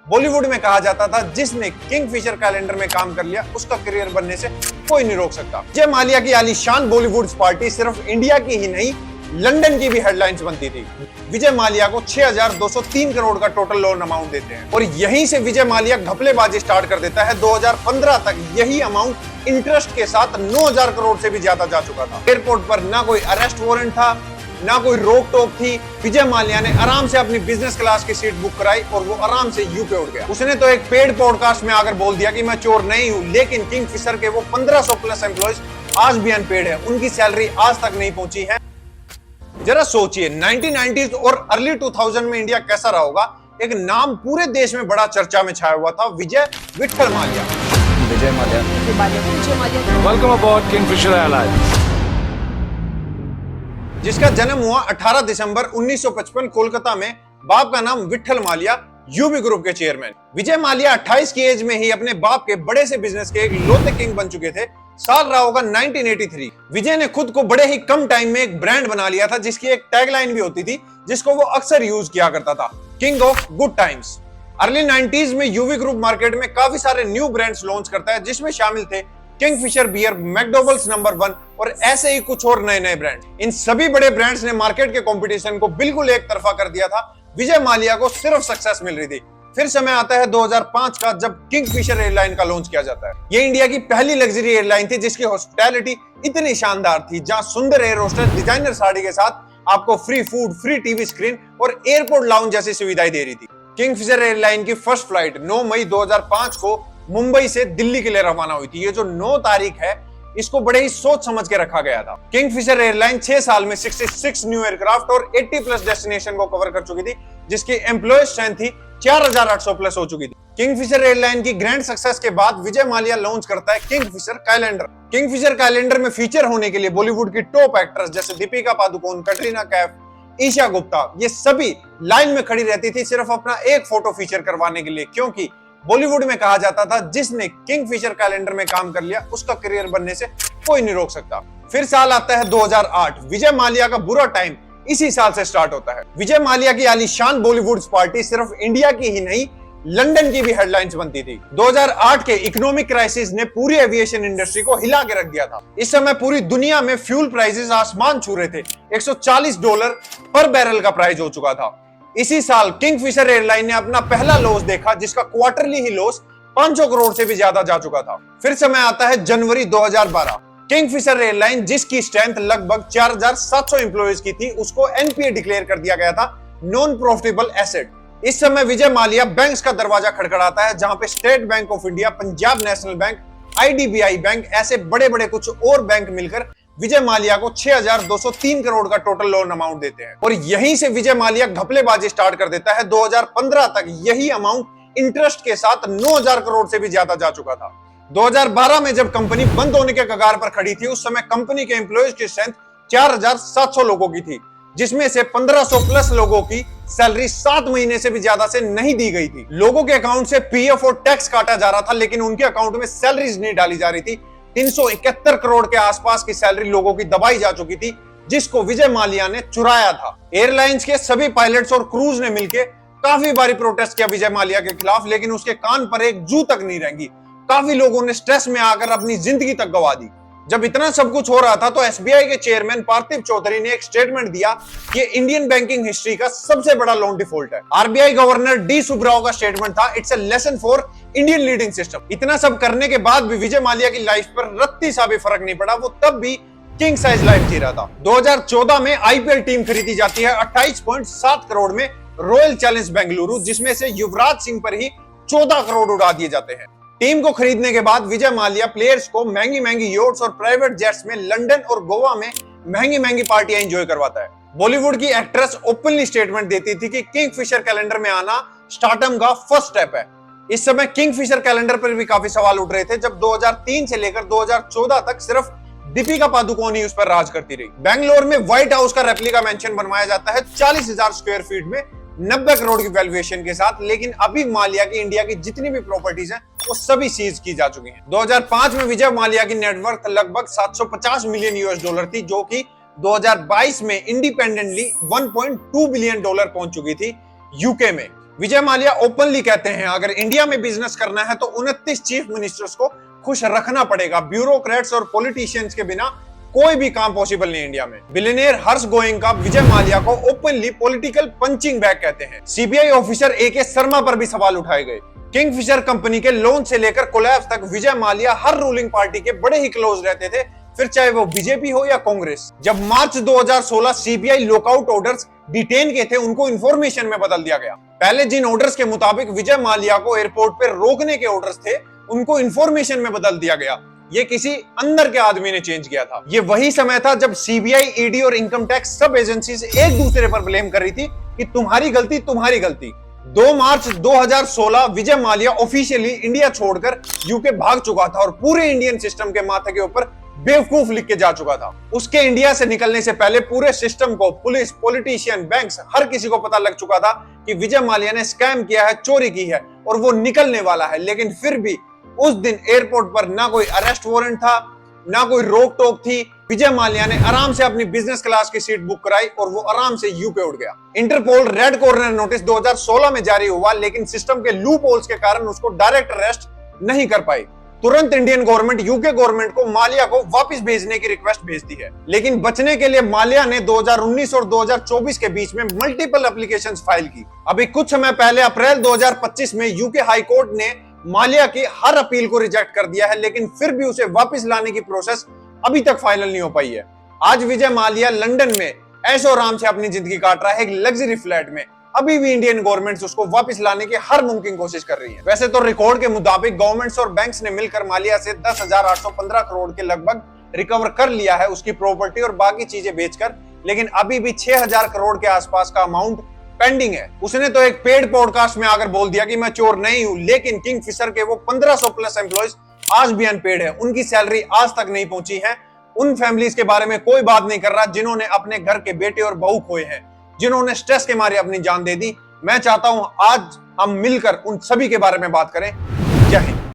बॉलीवुड में कहा जाता था जिसने किंगफिशर कैलेंडर में काम कर लिया उसका करियर बनने से कोई नहीं रोक सकता। विजय माल्या की आलीशान बॉलीवुड पार्टी सिर्फ इंडिया की ही नहीं लंदन की भी हेडलाइंस बनती थी। विजय माल्या को 6,203 करोड़ का टोटल लोन अमाउंट देते हैं और यहीं से विजय माल्या घपलेबाजी स्टार्ट कर देता है। 2015 तक यही अमाउंट इंटरेस्ट के साथ 9,000 करोड़ से भी ज्यादा जा चुका था। एयरपोर्ट पर ना कोई अरेस्ट वारंट था, ना कोई रोक टोक थी। विजय माल्या ने आराम से अपनी बिजनेस क्लास की सीट बुक कराई और वो आराम से यूके उड़ गया। उसने तो एक पेड पॉडकास्ट में आकर बोल दिया कि मैं चोर नहीं हूं, लेकिन किंगफिशर के वो 1500 प्लस एम्प्लॉयज आज भी अनपेड है, उनकी सैलरी आज तक नहीं पहुंची है। जरा सोचिए 1990s और अर्ली 2000 में इंडिया कैसा रहा होगा। एक नाम पूरे देश में बड़ा चर्चा में छाया हुआ था, विजय Vitthal Mallya. Vijay Mallya, welcome अबॉर्ड Kingfisher airlines. जिसका जन्म हुआ 18 दिसंबर 1955 कोलकाता में। बाप का नाम विट्ठल माल्या, यूबी ग्रुप के चेयरमैन। विजय माल्या 28 की एज में ही अपने बाप के बड़े से बिजनेस के एक लौते किंग बन चुके थे। साल रहा होगा 1983। विजय ने खुद को बड़े ही कम टाइम में एक ब्रांड बना लिया था जिसकी एक टैगलाइन भी होती थी जिसको वो अक्सर यूज किया करता था, king of good times. Early 90s में यूवी ग्रुप मार्केट में काफी सारे न्यू ब्रांड्स लॉन्च करता है जिसमें शामिल थे किंगफिशर बियर, मैकडॉवेल्स नंबर 1 और ऐसे ही कुछ और नए नए ब्रांड। इन सभी बड़े ब्रांड्स ने मार्केट के कंपटीशन को बिल्कुल एक तरफा कर दिया था। विजय माल्या को सिर्फ सक्सेस मिल रही थी। फिर समय आता है 2005 का, जब किंगफिशर एयरलाइन का लॉन्च किया जाता है। ये इंडिया की पहली लग्जरी एयरलाइन थी जिसकी हॉस्पिटैलिटी इतनी शानदार थी, जहां सुंदर एयर होस्टेस डिजाइनर साड़ी के साथ आपको free food, free TV screen और एयरपोर्ट लाउंज जैसी सुविधाएं दे रही थी। किंगफिशर एयरलाइन की फर्स्ट फ्लाइट 9 मई 2005 को मुंबई से दिल्ली के लिए रवाना हुई थी। ये जो 9 तारीख है इसको बड़े ही सोच समझ के रखा गया था। किंगफिशर एयरलाइन 6 साल में 66 न्यू एयरक्राफ्ट और 80 प्लस डेस्टिनेशन को कवर कर चुकी थी, जिसकी एम्प्लॉय स्ट्रेंथ थी 4,800 प्लस हो चुकी थी। किंगफिशर एयरलाइन की ग्रैंड सक्सेस के बाद विजय माल्या लॉन्च करता है किंगफिशर कैलेंडर। किंगफिशर कैलेंडर में फीचर होने के लिए बॉलीवुड की टॉप एक्ट्रेस जैसे दीपिका पादुकोण, कटरीना कैफ, ईशा गुप्ता, ये सभी लाइन में खड़ी रहती थी सिर्फ अपना एक फोटो फीचर करवाने के लिए, क्योंकि बॉलीवुड में कहा जाता था जिसने किंगफिशर कैलेंडर में काम कर लिया उसका करियर बनने से कोई नहीं रोक सकता। फिर साल आता है 2008। विजय माल्या का बुरा टाइम इसी साल से स्टार्ट होता है। विजय माल्या की आलीशान बॉलीवुड पार्टी सिर्फ इंडिया की ही नहीं लंदन की भी हेडलाइंस बनती थी। 2008 के इकोनॉमिक क्राइसिस ने पूरी एविएशन इंडस्ट्री को हिला के रख दिया था। इस समय पूरी दुनिया में फ्यूल प्राइसेस आसमान छू रहे थे। $140 पर बैरल का प्राइस हो चुका था। इसी साल किंगफिशर एयरलाइन ने अपना पहला लॉस देखा, जिसका क्वार्टरली ही लॉस 500 करोड़ से भी ज्यादा जा चुका था। फिर समय आता है जनवरी 2012। किंगफिशर एयरलाइन जिसकी स्ट्रेंथ लगभग 4,700 एम्प्लॉयज की थी, उसको एनपीए डिक्लेयर कर दिया गया था, नॉन प्रॉफिटेबल एसेट। इस समय विजय माल्या बैंक्स का दरवाजा खड़खड़ाता है, जहां पे state bank of India, Punjab national bank, IDBI bank, ऐसे बड़े बड़े कुछ और बैंक मिलकर विजय माल्या को 6,203 करोड़ का टोटल लोन अमाउंट देते हैं और यहीं से विजय माल्या घपलेबाजी स्टार्ट कर देता है। 2015 तक यही अमाउंट इंटरेस्ट के साथ 9,000 करोड़ से भी ज्यादा जा चुका था। 2012 में जब कंपनी बंद होने के कगार पर खड़ी थी, उस समय कंपनी के एम्प्लॉयज की स्ट्रेंथ 4,700 लोगों की थी, जिसमें से 1,500 प्लस लोगों की सैलरी 7 महीने से भी ज्यादा से नहीं दी गई थी। लोगों के अकाउंट से पीएफ और टैक्स काटा जा रहा था, लेकिन उनके अकाउंट में सैलरीज नहीं डाली जा रही थी। 371 करोड़ के आसपास की सैलरी लोगों की दबाई जा चुकी थी, जिसको विजय माल्या ने चुराया था। एयरलाइंस के सभी पायलट्स और क्रूज ने मिलकर काफी बारी प्रोटेस्ट किया विजय माल्या के खिलाफ, लेकिन उसके कान पर एक जू तक नहीं रेंगी। काफी लोगों ने स्ट्रेस में आकर अपनी जिंदगी तक गंवा दी। जब इतना सब कुछ हो रहा था तो एसबीआई के चेयरमैन पार्थिव चौधरी ने एक स्टेटमेंट दिया कि इंडियन बैंकिंग हिस्ट्री का सबसे बड़ा लोन डिफॉल्ट है। आरबीआई गवर्नर डी सुब्राव का स्टेटमेंट था, it's a lesson for Indian leading system. इतना सब करने के बाद भी विजय माल्या की लाइफ पर रत्ती सा भी फर्क नहीं पड़ा, वो तब भी किंग साइज लाइफ जी रहा था। 2014 में आईपीएल टीम खरीदी जाती है 28.7 करोड़ में रॉयल चैलेंज बेंगलुरु, जिसमें से युवराज सिंह पर ही 14 करोड़ उड़ा दिए जाते हैं। टीम को खरीदने के बाद विजय माल्या प्लेयर्स को महंगी महंगी योट्स और प्राइवेट जेट्स में लंदन और गोवा में महंगी महंगी पार्टियां एंजॉय करवाता है। बॉलीवुड की एक्ट्रेस ओपनली स्टेटमेंट देती थी कि किंगफिशर कैलेंडर में आना स्टार्टअप का फर्स्ट स्टेप है। इस समय किंगफिशर कैलेंडर पर भी काफी सवाल उठ रहे थे, जब 2003 से लेकर 2014 तक सिर्फ दीपिका पादुकोण ही उस पर राज करती रही। बैंगलोर में व्हाइट हाउस का रेप्लिका मेंशन बनवाया जाता है 40,000 स्क्वायर फीट में 90 करोड़ की वैल्यूएशन के साथ, लेकिन अभी माल्या की इंडिया की जितनी भी प्रॉपर्टीज हैं वो सभी सीज की जा चुकी हैं। 2005 में विजय माल्या की नेटवर्थ लगभग 750 मिलियन यूएस डॉलर थी, जो कि 2022 में इंडिपेंडेंटली $1.2 बिलियन पहुंच चुकी थी यूके में। विजय माल्या ओपनली कहते हैं अगर इंडिया में बिजनेस करना है तो 29 चीफ मिनिस्टर्स को खुश रखना पड़ेगा। ब्यूरोक्रेट्स और पॉलिटिशियंस के बिना कोई भी काम पॉसिबल नहीं इंडिया में। बिलियनियर हर्ष गोयनका विजय माल्या को ओपनली पॉलिटिकल पंचिंग बैग कहते हैं। सीबीआई ऑफिसर एके शर्मा पर भी सवाल उठाए गए। किंगफिशर कंपनी के लोन से लेकर कोलैप्स तक विजय माल्या हर रूलिंग पार्टी के बड़े ही क्लोज रहते थे, फिर चाहे वो बीजेपी हो या कांग्रेस। जब मार्च 2016 सीबीआई लॉकआउट ऑर्डर्स डिटेन के थे, उनको इंफॉर्मेशन में बदल दिया गया। पहले जिन ऑर्डर्स के मुताबिक विजय माल्या को एयरपोर्ट पर रोकने के ऑर्डर्स थे, उनको इंफॉर्मेशन में बदल दिया गया। ये किसी अंदर के आदमी ने चेंज किया था। ये वही समय था जब सीबीआई, ईडी और इनकम टैक्स सब एजेंसीज एक दूसरे पर ब्लेम कर रही थी कि तुम्हारी गलती तुम्हारी गलती। 2 मार्च 2016 विजय माल्या ऑफिशियली इंडिया छोड़कर यूके भाग चुका था और पूरे इंडियन सिस्टम के माथे के ऊपर बेवकूफ लिख के जा चुका था। उसके इंडिया से निकलने से पहले पूरे सिस्टम को, पुलिस, पॉलिटिशियन, बैंक्स, हर किसी को पता लग चुका था कि विजय माल्या ने स्कैम किया है, चोरी की है और वो निकलने वाला है। लेकिन फिर भी उस दिन एयरपोर्ट पर ना कोई अरेस्ट वारंट था, ना कोई रोक टोक थी। विजय माल्या ने आराम से अपनी बिजनेस क्लास की सीट बुक कराई और वो आराम से यूके उड़ गया। इंटरपोल रेड कॉर्नर नोटिस 2016 में जारी हुआ, लेकिन सिस्टम के लूप होल्स के कारण उसको डायरेक्ट अरेस्ट नहीं कर पाई। तुरंत इंडियन गवर्नमेंट यूके गवर्नमेंट को माल्या को वापस भेजने की रिक्वेस्ट भेजती है, लेकिन बचने के लिए माल्या ने 2019 और 2024 के बीच में मल्टीपल एप्लीकेशंस फाइल की। अभी कुछ समय पहले अप्रैल 2025 में यूके हाई कोर्ट ने माल्या की हर अपील को रिजेक्ट कर दिया है, लेकिन फिर भी उसे वापस लाने की प्रोसेस अभी तक फाइनल नहीं हो पाई है। आज विजय माल्या लंदन में ऐशो आराम से अपनी जिंदगी काट रहा है, एक लग्जरी फ्लैट में। अभी भी इंडियन गवर्नमेंट उसको वापस लाने की हर मुमकिन कोशिश कर रही है। वैसे तो रिकॉर्ड के मुताबिक गवर्नमेंट्स और बैंक्स ने मिलकर माल्या से 10,815 करोड़ के लगभग रिकवर कर लिया है उसकी प्रॉपर्टी और बाकी चीजें बेचकर, लेकिन अभी भी 6,000 करोड़ के आसपास का अमाउंट पेंडिंग है। उसने तो एक पेड पॉडकास्ट में आकर बोल दिया कि मैं चोर नहीं हूं, लेकिन किंगफिशर के वो 1500 प्लस एम्प्लॉइज आज भी अनपेड है। उनकी सैलरी आज तक नहीं पहुंची है। उन फैमिलीज के बारे में कोई बात नहीं कर रहा जिन्होंने अपने घर के बेटे और बहू खोए हैं, जिन्होंने स्ट्रेस के मारे अपनी जान दे दी। मैं चाहता हूं आज हम मिलकर उन सभी के बारे में बात करें। जय हिंद।